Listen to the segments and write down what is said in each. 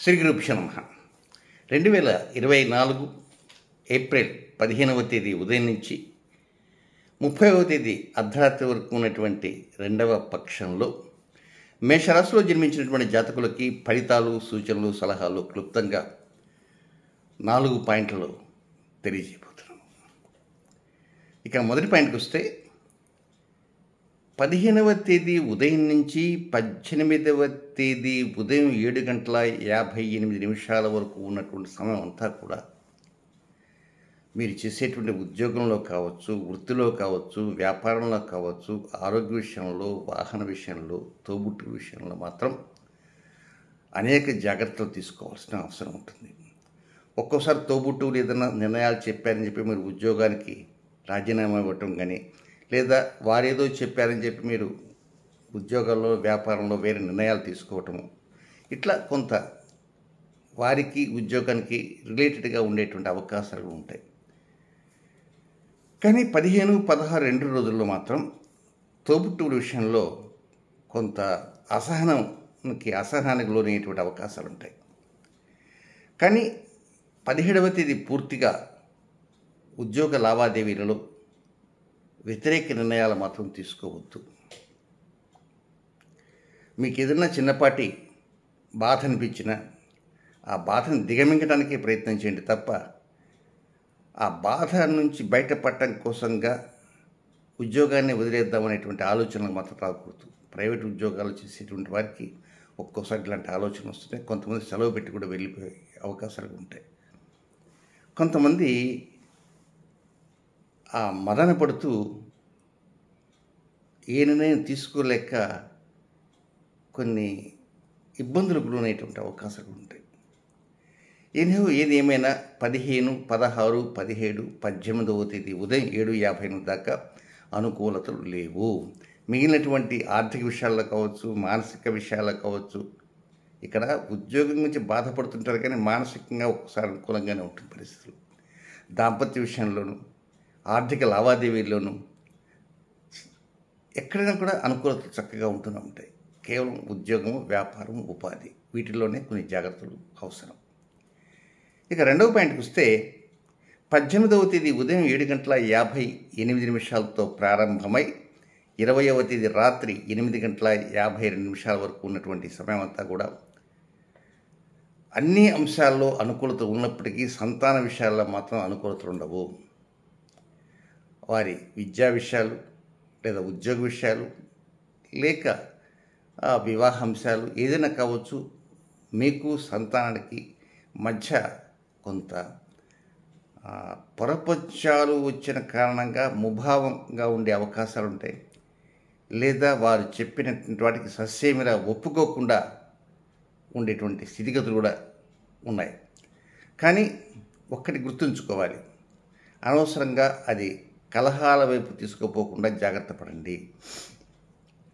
శ్రీ గురుభ్యో నమః. 2024 ఏప్రిల్ 15వ తేదీ ఉదయం నుంచి 30వ తేదీ అర్ధరాత్రి వరకు ఉన్నటువంటి రెండవ పక్షంలో మేషరాశిలో జన్మించినటువంటి జాతకులకి ఫలితాలు, సూచనలు, సలహాలు క్లుప్తంగా 4 పాయింట్లలో తెలియజేయబోతున్నాను. ఇక మొదటి పాయింట్కి వస్తే 15వ తేదీ ఉదయం నుంచి 18వ తేదీ ఉదయం 7:58 వరకు ఉన్నటువంటి సమయం అంతా కూడా మీరు చేసేటువంటి ఉద్యోగంలో కావచ్చు, వృత్తిలో కావచ్చు, వ్యాపారంలో కావచ్చు, ఆరోగ్య విషయంలో, వాహన విషయంలో, తోబుట్టు విషయంలో మాత్రం అనేక జాగ్రత్తలు తీసుకోవాల్సిన అవసరం ఉంటుంది. ఒక్కోసారి తోబుట్టువులు ఏదైనా నిర్ణయాలు చెప్పారని చెప్పి మీరు ఉద్యోగానికి రాజీనామా ఇవ్వటం కానీ, లేదా వారేదో చెప్పారని చెప్పి మీరు ఉద్యోగాల్లో, వ్యాపారంలో వేరే నిర్ణయాలు తీసుకోవటము, ఇట్లా కొంత వారికి ఉద్యోగానికి రిలేటెడ్గా ఉండేటువంటి అవకాశాలు ఉంటాయి. కానీ 15, 16 2 రోజుల్లో మాత్రం తోబుట్టువుల విషయంలో కొంత అసహనానికి లోనయ్యేటువంటి అవకాశాలు ఉంటాయి. కానీ 17వ తేదీ పూర్తిగా ఉద్యోగ లావాదేవీలలో వ్యతిరేక నిర్ణయాలు మాత్రం తీసుకోవద్దు. మీకు ఏదైనా చిన్నపాటి బాధ అనిపించినా ఆ బాధను దిగమింగడానికే ప్రయత్నం చేయండి తప్ప ఆ బాధ నుంచి బయటపడటం కోసంగా ఉద్యోగాన్ని వదిలేద్దామనేటువంటి ఆలోచనలు మాత్రం రాకూడదు. ప్రైవేట్ ఉద్యోగాలు చేసేటువంటి వారికి ఒక్కోసారి ఇలాంటి ఆలోచన వస్తున్నాయి. కొంతమంది సెలవు పెట్టి కూడా వెళ్ళిపోయే అవకాశాలు ఉంటాయి. కొంతమంది ఆ మదన పడుతూ ఏ నిర్ణయం తీసుకోలేక కొన్ని ఇబ్బందులకు లోనయ్యేటువంటి అవకాశాలు ఉంటాయి. ఏది ఏమైనా 15, 16, 17, 18వ తేదీ ఉదయం 7:58 దాకా అనుకూలతలు లేవు. మిగిలినటువంటి ఆర్థిక విషయాల్లో కావచ్చు, మానసిక విషయాల్లో కావచ్చు, ఇక్కడ ఉద్యోగం గురించి బాధపడుతుంటారు కానీ మానసికంగా ఒక్కసారి అనుకూలంగానే ఉంటుంది పరిస్థితులు. దాంపత్య విషయంలోనూ, ఆర్థిక లావాదేవీల్లోనూ ఎక్కడైనా కూడా అనుకూలతలు చక్కగా ఉంటూనే ఉంటాయి. కేవలం ఉద్యోగము, వ్యాపారం, ఉపాధి వీటిల్లోనే కొన్ని జాగ్రత్తలు అవసరం. ఇక రెండవ పాయింట్కి వస్తే 18వ తేదీ ఉదయం 7:58 ప్రారంభమై 20వ తేదీ రాత్రి 8:52 వరకు ఉన్నటువంటి సమయం అంతా కూడా అన్ని అంశాల్లో అనుకూలత ఉన్నప్పటికీ సంతాన విషయాల్లో మాత్రం అనుకూలతలు ఉండవు. వారి విద్యా విషయాలు లేదా ఉద్యోగ విషయాలు లేక వివాహ అంశాలు ఏదైనా కావచ్చు, మీకు సంతానానికి మధ్య కొంత పొరపచ్చాలు వచ్చిన కారణంగా ముభావంగా ఉండే అవకాశాలు ఉంటాయి. లేదా వారు చెప్పినటువంటి వాటికి సస్యమిరా ఒప్పుకోకుండా ఉండేటువంటి స్థితిగతులు కూడా ఉన్నాయి. కానీ ఒక్కటి గుర్తుంచుకోవాలి, అనవసరంగా అది కలహాల వైపు తీసుకుపోకుండా జాగ్రత్త పడండి.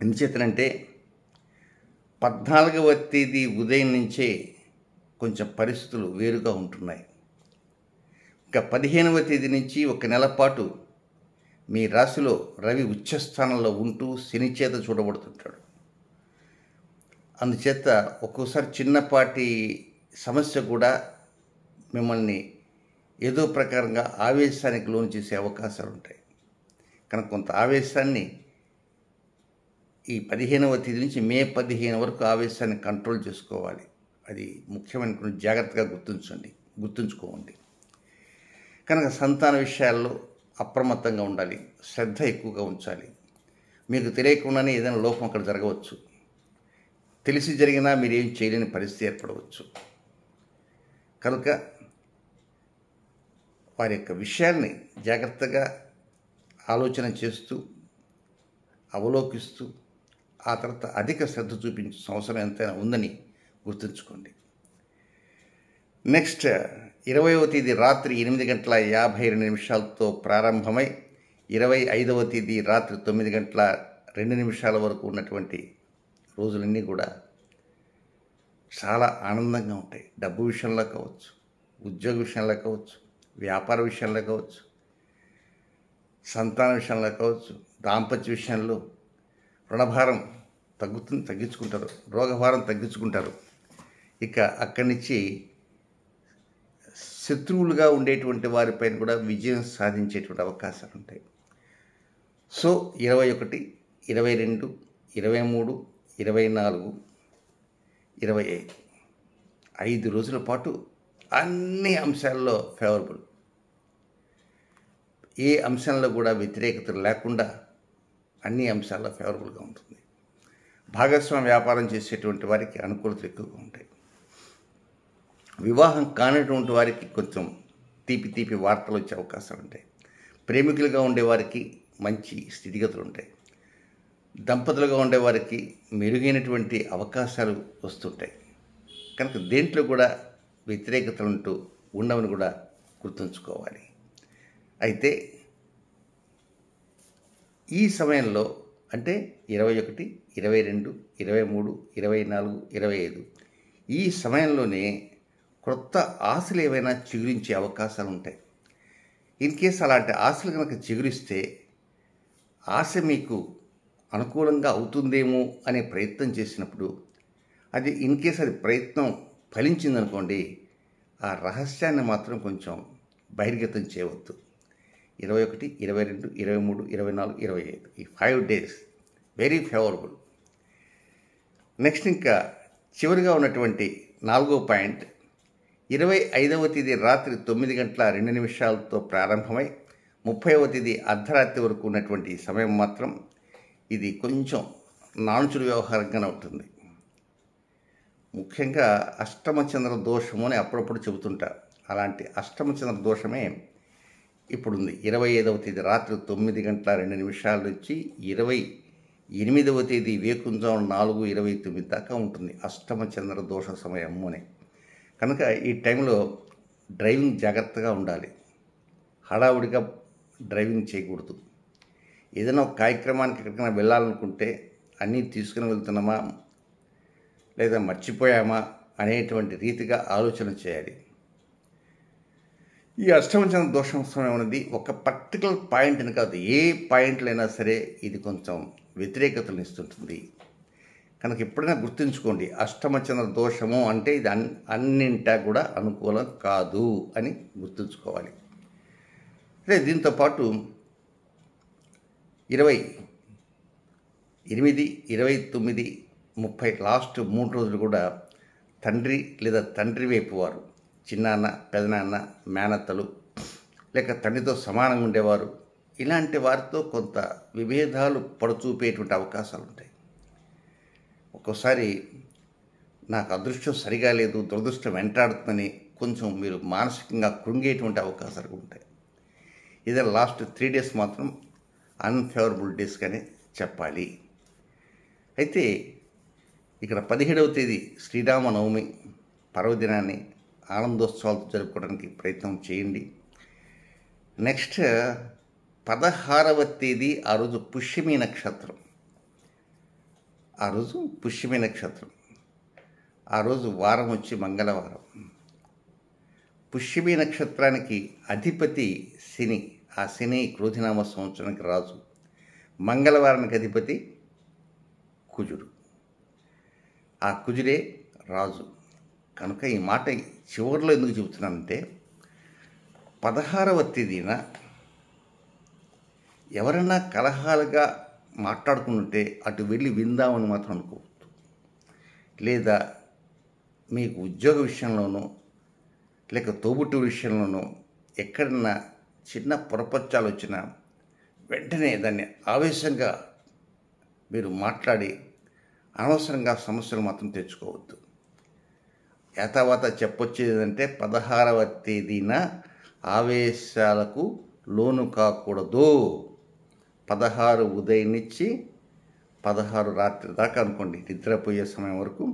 ఎందుచేతనంటే 14వ తేదీ ఉదయం నుంచే కొంచెం పరిస్థితులు వేరుగా ఉంటున్నాయి. ఇక 15వ తేదీ నుంచి ఒక నెల పాటు మీ రాశిలో రవి ఉచ్చస్థానంలో ఉంటూ శని చేత చూడబడుతుంటాడు. అందుచేత ఒక్కోసారి చిన్నపాటి సమస్య కూడా మిమ్మల్ని ఏదో ప్రకారంగా ఆవేశానికి లోను చేసే అవకాశాలు ఉంటాయి. కనుక కొంత ఆవేశాన్ని ఈ 15వ తేదీ నుంచి మే 15 వరకు ఆవేశాన్ని కంట్రోల్ చేసుకోవాలి. అది ముఖ్యమైన జాగ్రత్తగా గుర్తుంచుకోండి. కనుక సంతాన విషయాల్లో అప్రమత్తంగా ఉండాలి, శ్రద్ధ ఎక్కువగా ఉంచాలి. మీకు తెలియకుండానే ఏదైనా లోపం అక్కడ జరగవచ్చు. తెలిసి జరిగినా మీరేం చేయలేని పరిస్థితి ఏర్పడవచ్చు. కనుక వారి యొక్క విషయాల్ని జాగ్రత్తగా ఆలోచన చేస్తూ, అవలోకిస్తూ, ఆ తర్వాత అధిక శ్రద్ధ చూపించిన అవసరం ఎంతైనా ఉందని గుర్తుంచుకోండి. నెక్స్ట్ 20వ తేదీ రాత్రి 8:52 ప్రారంభమై 25వ తేదీ రాత్రి 9:02 వరకు ఉన్నటువంటి రోజులన్నీ కూడా చాలా ఆనందంగా ఉంటాయి. డబ్బు విషయంలో కావచ్చు, ఉద్యోగ విషయంలో కావచ్చు, వ్యాపార విషయంలో కావచ్చు, సంతాన విషయంలో కావచ్చు, దాంపత్య విషయంలో రుణభారం తగ్గించుకుంటారు, రోగభారం తగ్గించుకుంటారు. ఇక అక్కడి నుంచి శత్రువులుగా ఉండేటువంటి వారిపైన కూడా విజయం సాధించేటువంటి అవకాశాలు ఉంటాయి. సో 21, 22, 23, 24, 25 5 రోజుల పాటు అన్ని అంశాల్లో ఫేవరబుల్. ఏ అంశంలో కూడా వ్యతిరేకత లేకుండా అన్ని అంశాల్లో ఫేవరబుల్గా ఉంటుంది. భాగస్వామ్య వ్యాపారం చేసేటువంటి వారికి అనుకూలతలు ఎక్కువగా ఉంటాయి. వివాహం కానటువంటి వారికి కొంచెం తీపి తీపి వార్తలు వచ్చే అవకాశాలు ఉంటాయి. ప్రేమికులుగా ఉండేవారికి మంచి స్థితిగతులు ఉంటాయి. దంపతులుగా ఉండేవారికి మెరుగైనటువంటి అవకాశాలు వస్తుంటాయి. కనుక దేంట్లో కూడా వ్యతిరేకతలుంటూ ఉండవని కూడా గుర్తుంచుకోవాలి. అయితే ఈ సమయంలో అంటే 21, 22, 23, 24, 25 ఈ సమయంలోనే క్రొత్త ఆశలు ఏవైనా చిగురించే అవకాశాలు ఉంటాయి. ఇన్ కేస్ అలాంటి ఆశలు కనుక చిగురిస్తే ఆశ మీకు అనుకూలంగా అవుతుందేమో అనే ప్రయత్నం చేసినప్పుడు అది ఇన్ కేస్ అది ప్రయత్నం ఫలించిందనుకోండి, ఆ రహస్యాన్ని మాత్రం కొంచెం బహిర్గతం చేయవద్దు. 21, 22, 23, 24, 25 ఈ 5 days వెరీ ఫేవరబుల్. నెక్స్ట్ ఇంకా చివరిగా ఉన్నటువంటి 4వ పాయింట్ 25వ తేదీ రాత్రి 9:02 ప్రారంభమై 30వ తేదీ అర్ధరాత్రి వరకు ఉన్నటువంటి సమయం మాత్రం ఇది కొంచెం నానుచుడు వ్యవహారంగానే ఉంటుంది. ముఖ్యంగా అష్టమచంద్ర దోషము అని అప్పుడప్పుడు చెబుతుంటారు. అలాంటి అష్టమచంద్ర దోషమే ఇప్పుడుంది. 25వ తేదీ రాత్రి 9:02 నుంచి 28వ తేదీ వేకుంజాము 4:29 దాకా ఉంటుంది అష్టమచంద్ర దోష సమయము అని. కనుక ఈ టైంలో డ్రైవింగ్ జాగ్రత్తగా ఉండాలి. హడావుడిగా డ్రైవింగ్ చేయకూడదు. ఏదైనా ఒక కార్యక్రమానికి ఎక్కడికైనా వెళ్ళాలనుకుంటే అన్నీ తీసుకుని వెళ్తున్నామా లేదా మర్చిపోయామా అనేటువంటి రీతిగా ఆలోచన చేయాలి. ఈ అష్టమచంద్ర దోషం సమయం అనేది ఒక పర్టికులర్ పాయింట్ని కాదు, ఏ పాయింట్లైనా సరే ఇది కొంచెం వ్యతిరేకతను ఇస్తుంటుంది. కనుక ఎప్పుడైనా గుర్తుంచుకోండి, అష్టమచంద్ర దోషము అంటే ఇది అన్నింటా కూడా అనుకూలం కాదు అని గుర్తుంచుకోవాలి. అదే దీంతోపాటు 28, 29, 30 లాస్ట్ 3 రోజులు కూడా తండ్రి లేదా తండ్రి వైపు వారు, చిన్నాన్న, పెదనాన్న, మేనత్తలు లేక తండ్రితో సమానంగా ఉండేవారు, ఇలాంటి వారితో కొంత విభేదాలు పడుచూపేటువంటి అవకాశాలు ఉంటాయి. ఒక్కోసారి నాకు అదృష్టం సరిగా లేదు, దురదృష్టం వెంటాడుతుందని కొంచెం మీరు మానసికంగా కృంగేటువంటి అవకాశాలు ఉంటాయి. ఇదే లాస్ట్ 3 days మాత్రం అన్ఫేవరబుల్ డేస్గానే చెప్పాలి. అయితే ఇక్కడ 17వ తేదీ శ్రీరామనవమి పర్వదినాన్ని ఆనందోత్సవాలతో జరుపుకోవడానికి ప్రయత్నం చేయండి. నెక్స్ట్ 16వ తేదీ ఆ రోజు పుష్యమి నక్షత్రం. ఆ రోజు వారం వచ్చి మంగళవారం. పుష్యమి నక్షత్రానికి అధిపతి శని. ఆ శని క్రోధినామ సంవత్సరానికి రాజు. మంగళవారానికి అధిపతి కుజుడు. ఆ కుజుడే రాజు. కనుక ఈ మాట చివరిలో ఎందుకు చెబుతున్నానంటే 16వ తేదీన ఎవరైనా కలహాలుగా మాట్లాడుకుంటుంటే అటు వెళ్ళి విందామని మాత్రం అనుకోవద్దు. లేదా మీకు ఉద్యోగ విషయంలోనూ లేక తోబుట్టు విషయంలోనూ ఎక్కడన్నా చిన్న పొరపచ్చాలు వచ్చినా వెంటనే దాన్ని ఆవేశంగా మీరు మాట్లాడి అనవసరంగా సమస్యలు మాత్రం తెచ్చుకోవద్దు. యథావాత చెప్పొచ్చేది ఏంటంటే 16వ తేదీన ఆవేశాలకు లోను కాకూడదు. 16 ఉదయం నుంచి 16 రాత్రి దాకా అనుకోండి, నిద్రపోయే సమయం వరకు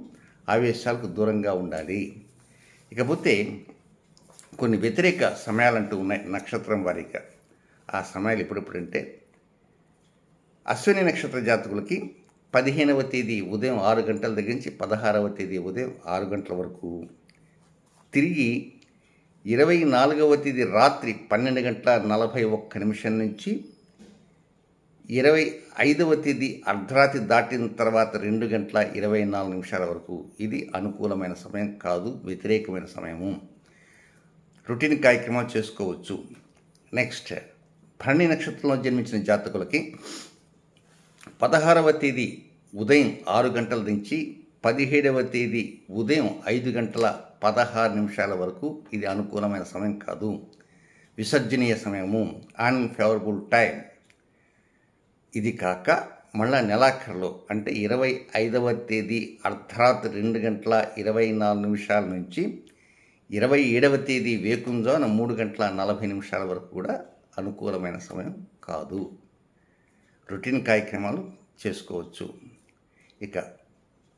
ఆవేశాలకు దూరంగా ఉండాలి. ఇకపోతే కొన్ని వ్యతిరేక సమయాలంటూ ఉన్నాయి నక్షత్రం వారీగా. ఆ సమయాలు ఎప్పుడంటే అశ్విని నక్షత్ర జాతకులకి 15వ తేదీ ఉదయం 6 గంటల దగ్గర నుంచి 16వ తేదీ ఉదయం 6 గంటల వరకు, తిరిగి 24వ తేదీ రాత్రి 12:41 నుంచి 25వ తేదీ అర్ధరాత్రి దాటిన తర్వాత 2 గంటల 24 నిమిషాల వరకు ఇది అనుకూలమైన సమయం కాదు, వ్యతిరేకమైన సమయము. రొటీన్ కార్యక్రమాలు చేసుకోవచ్చు. నెక్స్ట్, భరణి నక్షత్రంలో జన్మించిన జాతకులకి 16వ తేదీ ఉదయం 6 గంటల నుంచి 17వ తేదీ ఉదయం 5 గంటల 16 నిమిషాల వరకు ఇది అనుకూలమైన సమయం కాదు, విసర్జనీయ సమయము, అన్ఫేవరబుల్ టైం. ఇది కాక మళ్ళా నెలాఖరులో అంటే 25వ తేదీ అర్ధరాత్రి 2 గంటల 24 నిమిషాల నుంచి 27వ తేదీ వేకుంజాన 3 గంటల 40 నిమిషాల వరకు కూడా అనుకూలమైన సమయం కాదు. రొటీన్ కార్యక్రమాలు చేసుకోవచ్చు. ఇక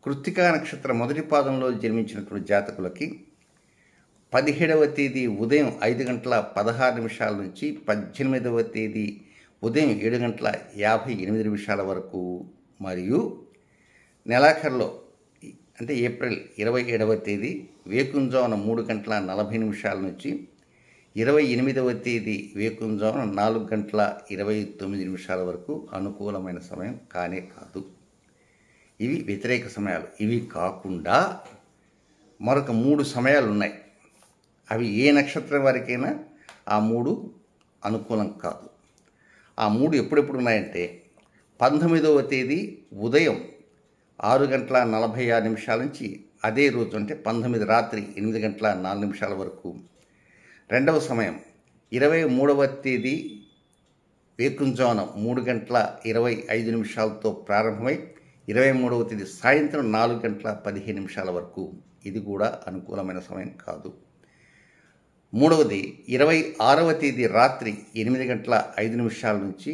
కృత్తికా నక్షత్రం మొదటి పాదంలో జన్మించినటువంటి జాతకులకి 17వ తేదీ ఉదయం 5 గంటల 16 నిమిషాల నుంచి 18వ తేదీ ఉదయం 7 గంటల 58 నిమిషాల వరకు మరియు నెలాఖరులో అంటే ఏప్రిల్ 27వ తేదీ వేకుంజామున 3 గంటల 40 నిమిషాల నుంచి 28వ తేదీ వేకుంజామున 4 గంటల 29 నిమిషాల వరకు అనుకూలమైన సమయం కానే కాదు. ఇవి వ్యతిరేక సమయాలు. ఇవి కాకుండా మరొక 3 సమయాలు ఉన్నాయి. అవి ఏ నక్షత్రం వారికైనా ఆ 3 అనుకూలం కాదు. ఆ 3 ఎప్పుడెప్పుడు ఉన్నాయంటే 19వ తేదీ ఉదయం 6 గంటల 46 నిమిషాల నుంచి అదే రోజు అంటే 19 రాత్రి 8 గంటల 4 నిమిషాల వరకు. రెండవ సమయం 23వ తేదీ వేకుంజామున 3 గంటల 25 నిమిషాలతో ప్రారంభమై 23వ తేదీ సాయంత్రం 4 గంటల 15 నిమిషాల వరకు. ఇది కూడా అనుకూలమైన సమయం కాదు. మూడవది 26వ తేదీ రాత్రి 8 గంటల 5 నిమిషాల నుంచి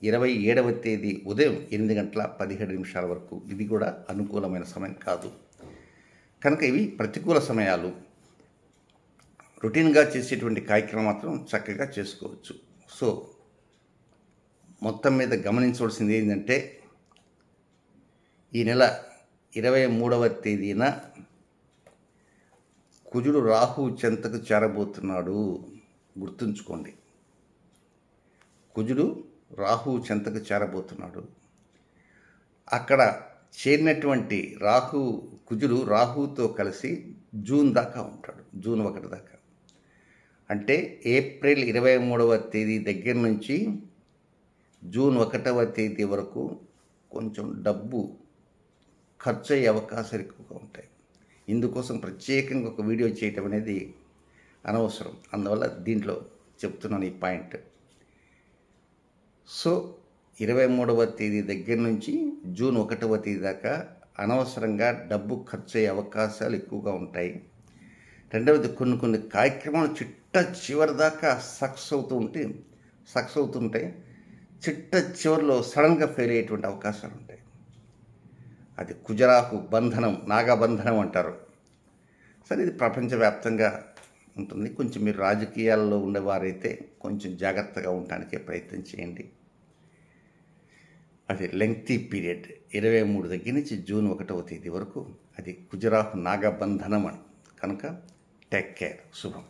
27వ తేదీ ఉదయం 8 గంటల 17 నిమిషాల వరకు. ఇది కూడా అనుకూలమైన సమయం కాదు. కనుక ఇవి ప్రతికూల సమయాలు. రొటీన్గా చేసేటువంటి కార్యక్రమం మాత్రం చక్కగా చేసుకోవచ్చు. సో మొత్తం మీద గమనించవలసింది ఏంటంటే ఈ నెల 23వ తేదీన కుజుడు రాహు చెంతకు చేరబోతున్నాడు. గుర్తుంచుకోండి, కుజుడు రాహు చెంతకు చేరబోతున్నాడు. అక్కడ చేరినటువంటి కుజుడు రాహుతో కలిసి జూన్ దాకా ఉంటాడు, జూన్ 1 దాకా. అంటే ఏప్రిల్ 23వ తేదీ దగ్గర నుంచి జూన్ 1వ తేదీ వరకు కొంచెం డబ్బు ఖర్చు అయ్యే అవకాశాలు ఎక్కువగా ఉంటాయి. ఇందుకోసం ప్రత్యేకంగా ఒక వీడియో చేయటం అనేది అనవసరం. అందువల్ల దీంట్లో చెప్తున్నాను ఈ పాయింట్. సో 23వ తేదీ దగ్గర నుంచి జూన్ 1వ తేదీ దాకా అనవసరంగా డబ్బు ఖర్చు అయ్యే అవకాశాలు ఎక్కువగా ఉంటాయి. రెండవది, కొన్ని కార్యక్రమాలు చిట్ట చివరి దాకా సక్సెస్ అవుతుంటాయి. చిట్ట చివరిలో సడన్గా ఫెయిల్ అయ్యేటువంటి అవకాశాలు ఉంటాయి. అది కుజరాహు బంధనం, నాగబంధనం అంటారు. సరే, ఇది ప్రపంచవ్యాప్తంగా ఉంటుంది. కొంచెం మీరు రాజకీయాల్లో ఉండేవారైతే కొంచెం జాగ్రత్తగా ఉండటానికే ప్రయత్నం చేయండి. అది లెంగ్తీ పీరియడ్ 23 దగ్గర నుంచి జూన్ 1వ తేదీ వరకు అది కుజరాహు నాగబంధనం అని. కనుక టేక్ కేర్. శుభం.